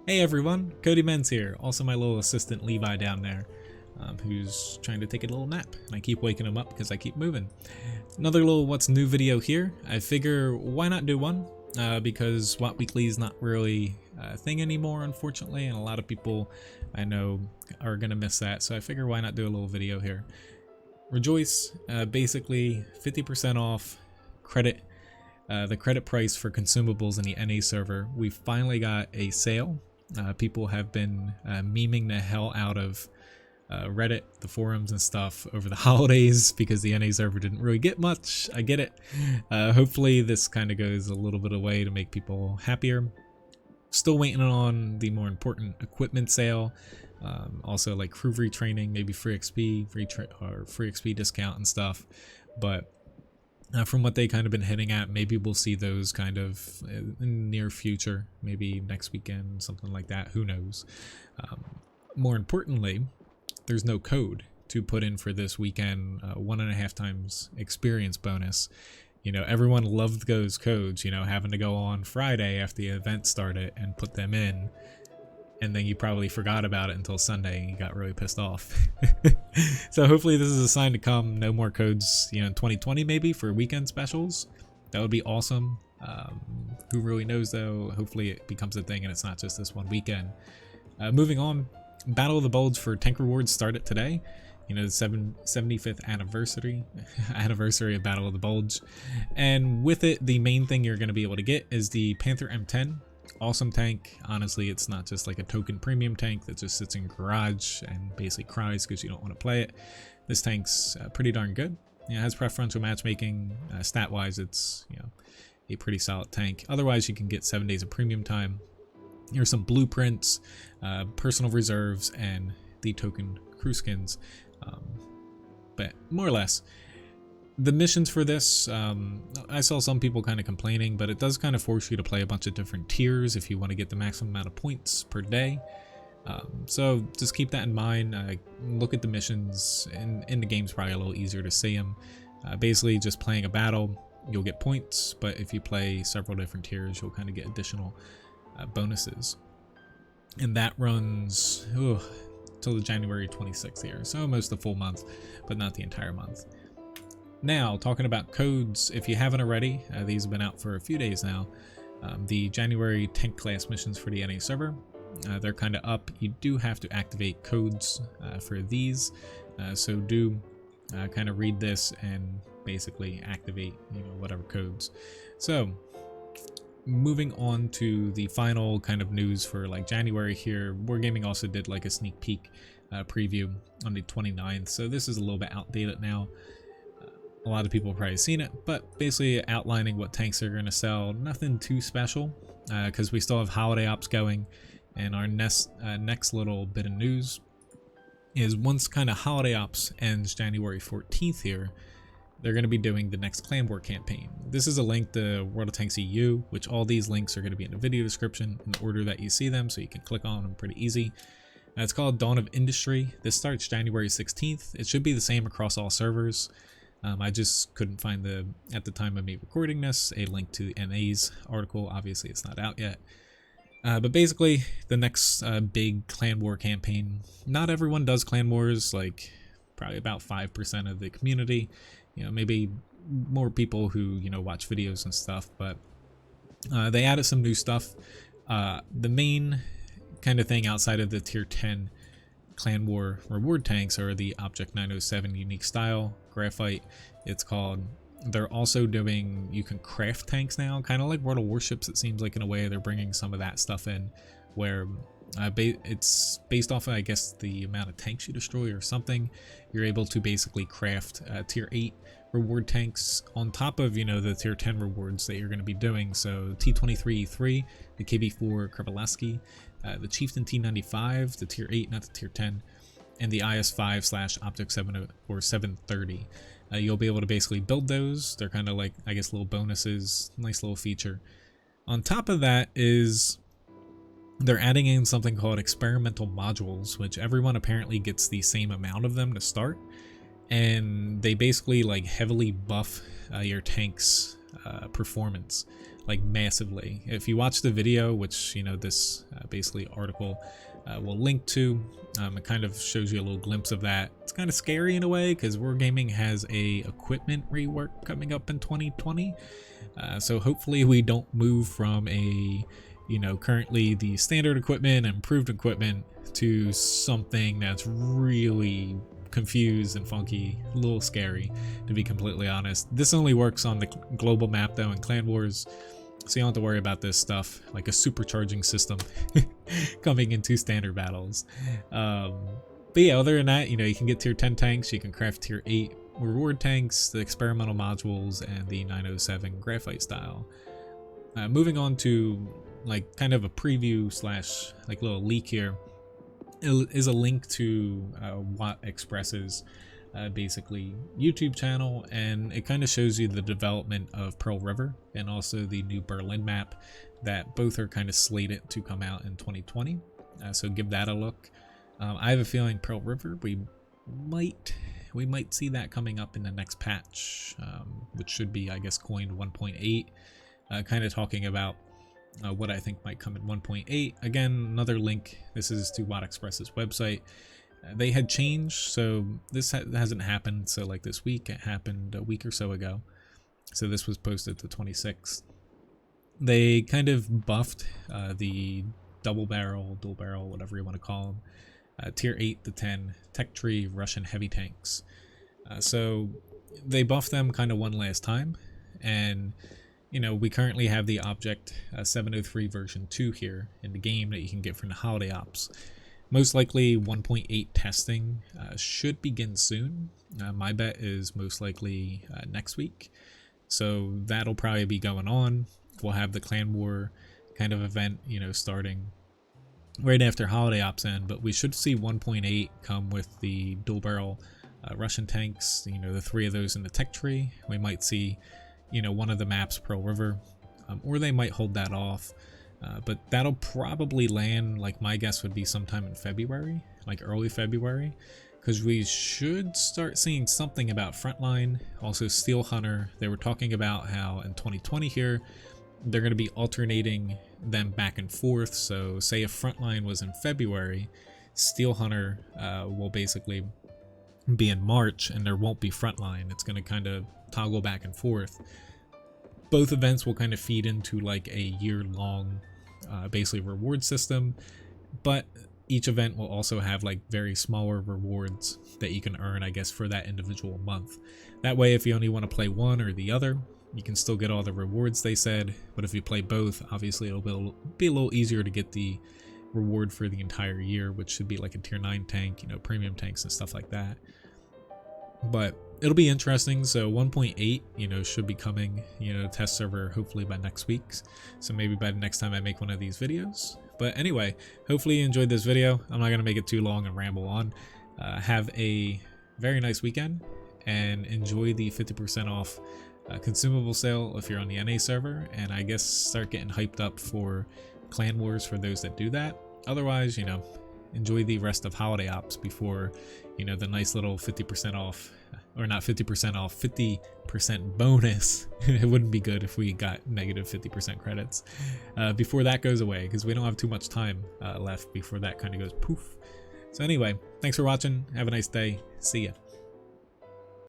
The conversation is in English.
Hey everyone, Cody Menz here, also my little assistant Levi down there, who's trying to take a little nap, and I keep waking him up because I keep moving. Another little what's new video here. I figure why not do one, because WoT Weekly is not really a thing anymore, unfortunately, and a lot of people I know are going to miss that, so I figure why not do a little video here. Rejoice, basically 50% off credit. The credit price for consumables in the NA server. We finally got a sale. People have been memeing the hell out of Reddit, the forums and stuff over the holidays because the NA server didn't really get much. I get it. Hopefully this kind of goes a little bit away to make people happier. Still waiting on the more important equipment sale. Also like crew retraining, maybe free XP, free XP discount and stuff. But from what they kind of been hitting at, maybe we'll see those kind of in the near future, maybe next weekend, something like that, who knows. More importantly, there's no code to put in for this weekend 1.5 times experience bonus. You know, everyone loved those codes, you know, having to go on Friday after the event started and put them in. And then you probably forgot about it until Sunday and you got really pissed off. So hopefully this is a sign to come. No more codes, you know, in 2020 maybe for weekend specials. That would be awesome. Who really knows though? Hopefully it becomes a thing and it's not just this one weekend. Moving on, Battle of the Bulge for tank rewards started today. You know, the 75th anniversary of Battle of the Bulge. And with it, the main thing you're going to be able to get is the Panther M10. Awesome tank. Honestly, it's not just like a token premium tank that just sits in garage and basically cries because you don't want to play it. This tank's pretty darn good. It has preferential matchmaking. Stat wise, it's, you know, a pretty solid tank. Otherwise, you can get 7 days of premium time. Here's some blueprints, personal reserves, and the token crew skins. But more or less, the missions for this, I saw some people kind of complaining, but it does kind of force you to play a bunch of different tiers if you want to get the maximum amount of points per day. So just keep that in mind. Look at the missions. In the game's probably a little easier to see them. Basically, just playing a battle, you'll get points, but if you play several different tiers, you'll kind of get additional bonuses. And that runs till the January 26th here, so almost the full month, but not the entire month. Now, talking about codes, if you haven't already, these have been out for a few days now. The January tank class missions for the NA server, they're kind of up. You do have to activate codes for these, so do kind of read this and basically activate, you know, whatever codes. So, moving on to the final kind of news for like January here, Wargaming also did like a sneak peek preview on the 29th, so this is a little bit outdated now. A lot of people have probably seen it, but basically outlining what tanks are going to sell. Nothing too special, because we still have holiday ops going. And our next little bit of news is once kind of holiday ops ends January 14th here, they're going to be doing the next Clan War campaign. This is a link to World of Tanks EU, which all these links are going to be in the video description in the order that you see them, so you can click on them pretty easy. It's called Dawn of Industry. This starts January 16th. It should be the same across all servers. I just couldn't find at the time of me recording this, a link to NA's article. Obviously it's not out yet. But basically the next big Clan War campaign, not everyone does Clan Wars, like probably about 5% of the community, you know, maybe more people who, you know, watch videos and stuff, but they added some new stuff. The main kind of thing outside of the tier 10 Clan War reward tanks are the Object 907 unique style graphite, it's called. They're also doing, you can craft tanks now, kind of like World of Warships. It seems like in a way they're bringing some of that stuff in, where it's based off of, I guess, the amount of tanks you destroy or something. You're able to basically craft tier 8 reward tanks on top of, you know, the tier 10 rewards that you're going to be doing. So T23E3, the KB4 Krivaleski, the Chieftain T95, the tier 8, not the tier 10, and the IS5/Object 7 or 730. You'll be able to basically build those. They're kind of like, I guess, little bonuses, nice little feature. On top of that is they're adding in something called experimental modules, which everyone apparently gets the same amount of them to start. And they basically like heavily buff your tank's performance. like massively. If you watch the video, which this basically article will link to, it kind of shows you a little glimpse of that. It's kind of scary in a way because Wargaming has a equipment rework coming up in 2020. So hopefully we don't move from a currently the standard equipment, improved equipment, to something that's really confused and funky, a little scary, to be completely honest. This only works on the global map though in Clan Wars, so you don't have to worry about this stuff like a supercharging system coming into standard battles. But yeah, other than that, you can get tier 10 tanks, you can craft tier 8 reward tanks, the experimental modules, and the 907 graphite style. Moving on to like kind of a preview slash like little leak here is a link to WoT Express's basically YouTube channel, and it kind of shows you the development of Pearl River and also the new Berlin map that both are kind of slated to come out in 2020. So give that a look. I have a feeling Pearl River we might see that coming up in the next patch, which should be, I guess, coined 1.8, kind of talking about what I think might come in 1.8. Again, another link. This is to WoT Express's website. They had changed, so this hasn't happened. So like this week, it happened a week or so ago. So this was posted the 26th. They kind of buffed the dual barrel, whatever you want to call them, tier 8 to 10 tech tree Russian heavy tanks. So they buffed them kind of one last time, and we currently have the Object 703 version 2 here in the game that you can get from the holiday ops. Most likely 1.8 testing should begin soon. My bet is most likely next week. So that'll probably be going on. We'll have the Clan War kind of event, starting right after holiday ops end, but we should see 1.8 come with the dual barrel Russian tanks, the 3 of those in the tech tree. We might see one of the maps, Pearl River, or they might hold that off. But that'll probably land, like my guess would be sometime in February, like early February, because we should start seeing something about Frontline, also Steel Hunter. They were talking about how in 2020 here, they're going to be alternating them back and forth. So say if Frontline was in February, Steel Hunter will basically be in March, and there won't be Frontline. It's going to kind of toggle back and forth. Both events will kind of feed into like a year-long basically reward system, but each event will also have like very smaller rewards that you can earn, I guess, for that individual month. That way, if you only want to play one or the other, you can still get all the rewards they said, but if you play both, obviously it'll be a little easier to get the reward for the entire year, which should be like a tier 9 tank, premium tanks and stuff like that. But it'll be interesting. So 1.8, should be coming, test server hopefully by next week. So maybe by the next time I make one of these videos. But anyway, hopefully you enjoyed this video. I'm not going to make it too long and ramble on. Have a very nice weekend and enjoy the 50% off consumable sale if you're on the NA server. And I guess start getting hyped up for Clan Wars for those that do that. Otherwise, enjoy the rest of holiday ops before, the nice little 50% off, or not 50% off, 50% bonus. It wouldn't be good if we got negative 50% credits before that goes away, because we don't have too much time left before that kind of goes poof. So anyway, thanks for watching. Have a nice day. See ya.